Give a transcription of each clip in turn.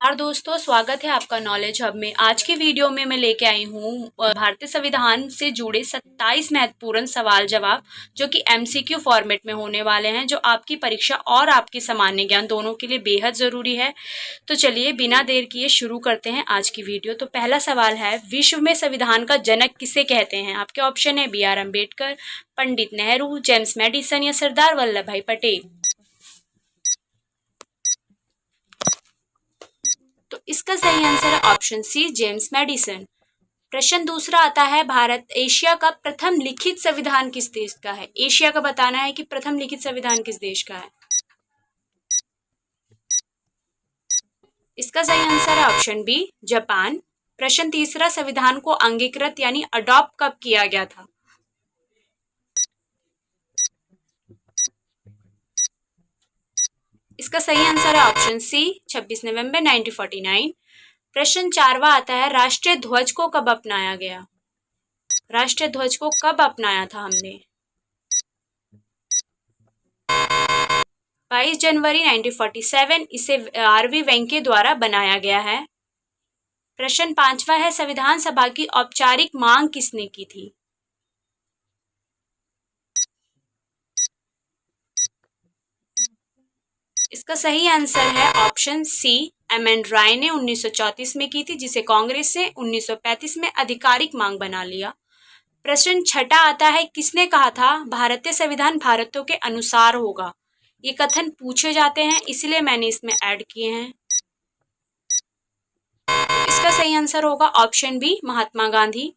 और दोस्तों, स्वागत है आपका नॉलेज हब में। आज की वीडियो में मैं लेके आई हूँ भारतीय संविधान से जुड़े 27 महत्वपूर्ण सवाल जवाब, जो कि एमसीक्यू फॉर्मेट में होने वाले हैं, जो आपकी परीक्षा और आपकी सामान्य ज्ञान दोनों के लिए बेहद ज़रूरी है। तो चलिए बिना देर किए शुरू करते हैं आज की वीडियो। तो पहला सवाल है, विश्व में संविधान का जनक किसे कहते हैं? आपके ऑप्शन है BR Ambedkar, Pandit Nehru, James medicine या सरदार वल्लभ भाई पटेल। तो इसका सही आंसर है ऑप्शन सी, जेम्स मेडिसन। प्रश्न दूसरा आता है, भारत एशिया का प्रथम लिखित संविधान किस देश का है? एशिया का बताना है कि प्रथम लिखित संविधान किस देश का है। इसका सही आंसर है ऑप्शन बी, जापान। प्रश्न तीसरा, संविधान को अंगीकृत यानी अडॉप्ट कब किया गया था? इसका सही आंसर है ऑप्शन सी, 26 नवंबर 1949। प्रश्न चारवा आता है, राष्ट्रीय ध्वज को कब अपनाया गया? राष्ट्रीय ध्वज को कब अपनाया था हमने? 22 जनवरी 1947। इसे RV वेंके द्वारा बनाया गया है। प्रश्न पांचवा है, संविधान सभा की औपचारिक मांग किसने की थी? इसका सही आंसर है ऑप्शन सी, MN राय ने 1934 में की थी, जिसे कांग्रेस ने 1935 में आधिकारिक मांग बना लिया। प्रश्न छठा आता है, किसने कहा था भारतीय संविधान भारतीयों के अनुसार होगा? ये कथन पूछे जाते हैं, इसलिए मैंने इसमें ऐड किए हैं। इसका सही आंसर होगा ऑप्शन बी, महात्मा गांधी।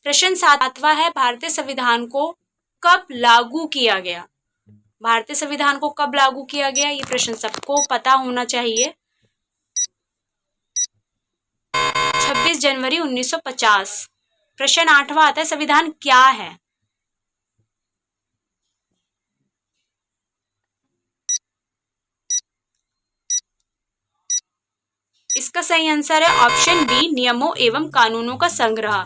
प्रश्न सातवां है, भारतीय संविधान को कब लागू किया गया? भारतीय संविधान को कब लागू किया गया? ये प्रश्न सबको पता होना चाहिए। 26 जनवरी 1950। प्रश्न आठवां आता है, संविधान क्या है? इसका सही आंसर है ऑप्शन बी, नियमों एवं कानूनों का संग्रह।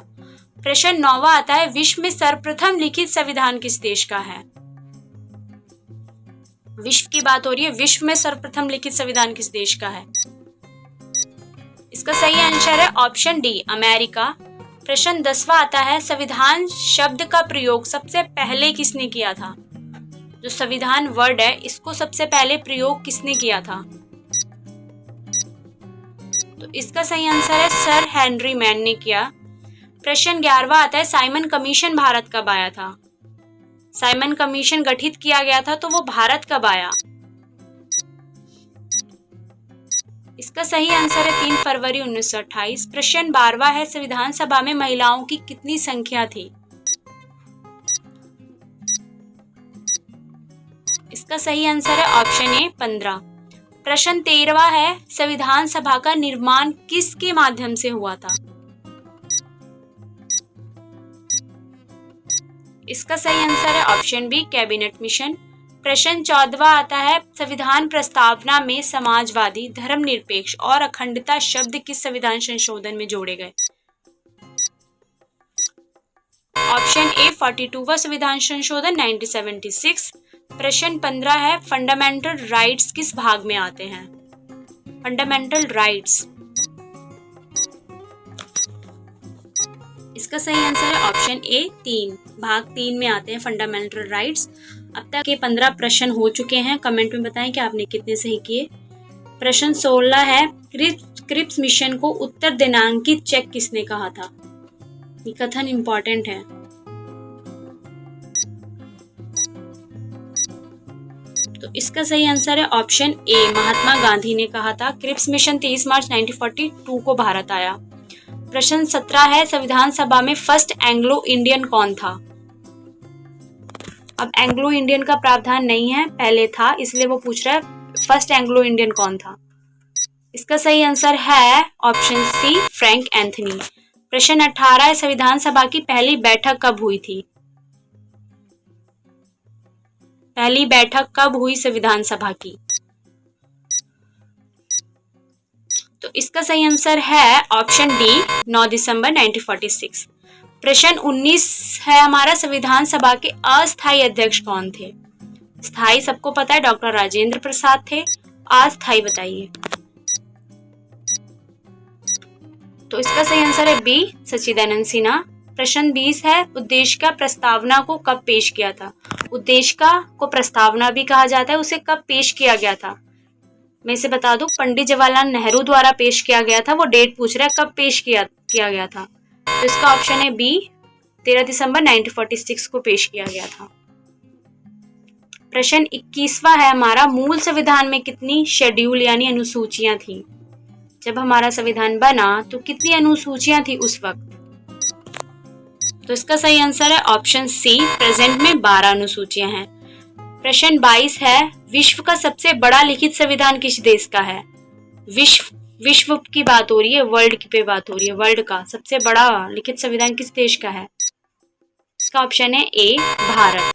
प्रश्न नौवां आता है, विश्व में सर्वप्रथम लिखित संविधान किस देश का है? विश्व की बात हो रही है, विश्व में सर्वप्रथम लिखित संविधान किस देश का है? इसका सही आंसर है ऑप्शन डी, अमेरिका। प्रश्न 10वां आता है, संविधान शब्द का प्रयोग सबसे पहले किसने किया था? जो संविधान वर्ड है, इसको सबसे पहले प्रयोग किसने किया था? तो इसका सही आंसर है सर हेनरी मैन ने किया। प्रश्न 11वां आता है, साइमन कमीशन भारत कब आया था? साइमन कमीशन गठित किया गया था, तो वो भारत कब आया? इसका सही आंसर है 3 फरवरी 1928। प्रश्न 12वां है, संविधान सभा में महिलाओं की कितनी संख्या थी? इसका सही आंसर है ऑप्शन ए, 15। प्रश्न 13वां है, संविधान सभा का निर्माण किसके माध्यम से हुआ था? इसका सही आंसर है ऑप्शन बी, कैबिनेट मिशन। प्रश्न 14वां आता है, संविधान प्रस्तावना में समाजवादी, धर्मनिरपेक्ष और अखंडता शब्द किस संविधान संशोधन में जोड़े गए? ऑप्शन ए, 42वां संविधान संशोधन 1976। प्रश्न 15 है, फंडामेंटल राइट्स किस भाग में आते हैं? फंडामेंटल राइट्स, इसका सही आंसर है ऑप्शन ए, 3। भाग 3 में आते हैं फंडामेंटल राइट्स। अब तक के 15 प्रश्न हो चुके हैं। कमेंट में बताएं कि आपने कितने सही किए। प्रश्न 16 है, क्रिप्स मिशन को उत्तर दिनांकित चेक किसने कहा था? ये कथन इंपॉर्टेंट है। तो इसका सही आंसर है ऑप्शन ए, महात्मा गांधी ने कहा था। क्रिप्स मिशन 23 मार्च 1942 को भारत आया। प्रश्न 17 है, संविधान सभा में फर्स्ट एंग्लो इंडियन कौन था? अब एंग्लो इंडियन का प्रावधान नहीं है, पहले था, इसलिए वो पूछ रहा है फर्स्ट एंग्लो इंडियन कौन था। इसका सही आंसर है ऑप्शन सी, फ्रैंक एंथनी। प्रश्न 18 है, संविधान सभा की पहली बैठक कब हुई थी? पहली बैठक कब हुई संविधान सभा की? तो इसका सही आंसर है ऑप्शन डी, 9 दिसंबर 1946। प्रश्न 19 है हमारा, संविधान सभा के अस्थायी अध्यक्ष कौन थे? स्थायी सबको पता है, डॉक्टर राजेंद्र प्रसाद थे। अस्थायी बताइए। तो इसका सही आंसर है बी, सच्चिदानंद सिन्हा। प्रश्न 20 है, उद्देशिका प्रस्तावना को कब पेश किया था? उद्देशिका को प्रस्तावना भी कहा जाता है, उसे कब पेश किया गया था? मैं इसे बता दूं, पंडित जवाहरलाल नेहरू द्वारा पेश किया गया था। वो डेट पूछ रहा है कब पेश किया गया था। तो इसका ऑप्शन है बी, 13 दिसंबर 1946 को पेश किया गया था। प्रश्न 21वां है हमारा, मूल संविधान में कितनी शेड्यूल यानी अनुसूचियां थी? जब हमारा संविधान बना तो कितनी अनुसूचियां थी उस वक्त? तो इसका सही आंसर है ऑप्शन सी, प्रेजेंट में 12 अनुसूचियां हैं। प्रश्न 22 है, विश्व का सबसे बड़ा लिखित संविधान किस देश का है? विश्व की बात हो रही है, वर्ल्ड की पे बात हो रही है। वर्ल्ड का सबसे बड़ा लिखित संविधान किस देश का है? इसका ऑप्शन है ए, भारत।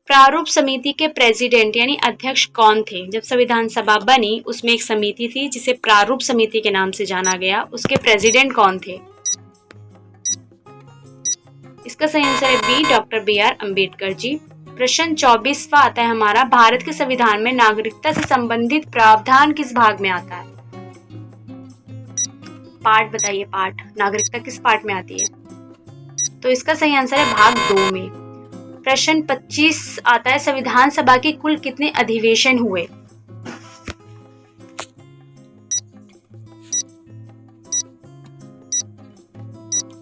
प्रारूप समिति के प्रेसिडेंट यानी अध्यक्ष कौन थे? जब संविधान सभा बनी उसमें एक समिति थी जिसे प्रारूप समिति के नाम से जाना गया, उसके प्रेसिडेंट कौन थे? इसका सही आंसर है B, doctor BR Ambedkar ji. प्रश्न 24वां आता है हमारा, भारत के संविधान में नागरिकता से संबंधित प्रावधान किस भाग में आता है? पार्ट बताइए, पार्ट नागरिकता किस पार्ट में आती है? तो इसका सही आंसर है भाग 2 में। प्रश्न 25 आता है, संविधान सभा के कुल कितने अधिवेशन हुए?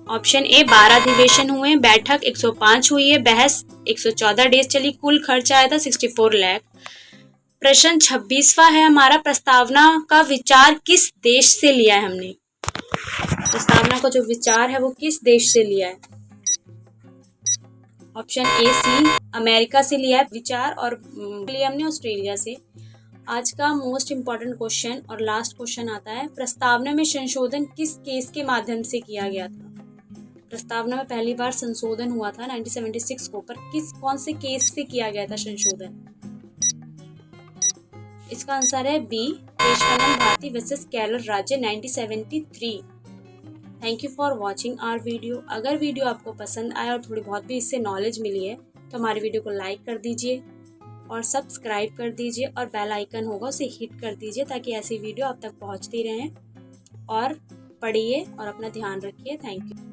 ऑप्शन ए, 12 अधिवेशन हुए। बैठक 105 हुई है। बहस 114 डेज चली। कुल खर्च आया था 64 लाख। प्रश्न 26वां है हमारा, प्रस्तावना का विचार किस देश से लिया है हमने? प्रस्तावना का जो विचार है वो किस देश से लिया है? ऑप्शन ए, सी, अमेरिका से लिया है विचार, और लिया हमने ऑस्ट्रेलिया से। आज का मोस्ट इम्पॉर्टेंट क्वेश्चन और लास्ट क्वेश्चन आता है, प्रस्तावना में संशोधन किस केस के माध्यम से किया गया था? प्रस्तावना में पहली बार संशोधन हुआ था 1976 को, पर कौन से केस से किया गया था संशोधन? इसका आंसर है बी, देशपांडे भारती वर्सेस केरल राज्य 1973। Thank you for watching our video. अगर वीडियो आपको पसंद आया और थोड़ी बहुत भी इससे नॉलेज मिली है तो हमारे वीडियो को लाइक कर दीजिए और सब्सक्राइब कर दीजिए, और बेल आइकन होगा उसे हिट कर दीजिए ताकि ऐसी वीडियो आप तक पहुंचती रहें। और पढ़िए और अपना ध्यान रखिए। Thank you.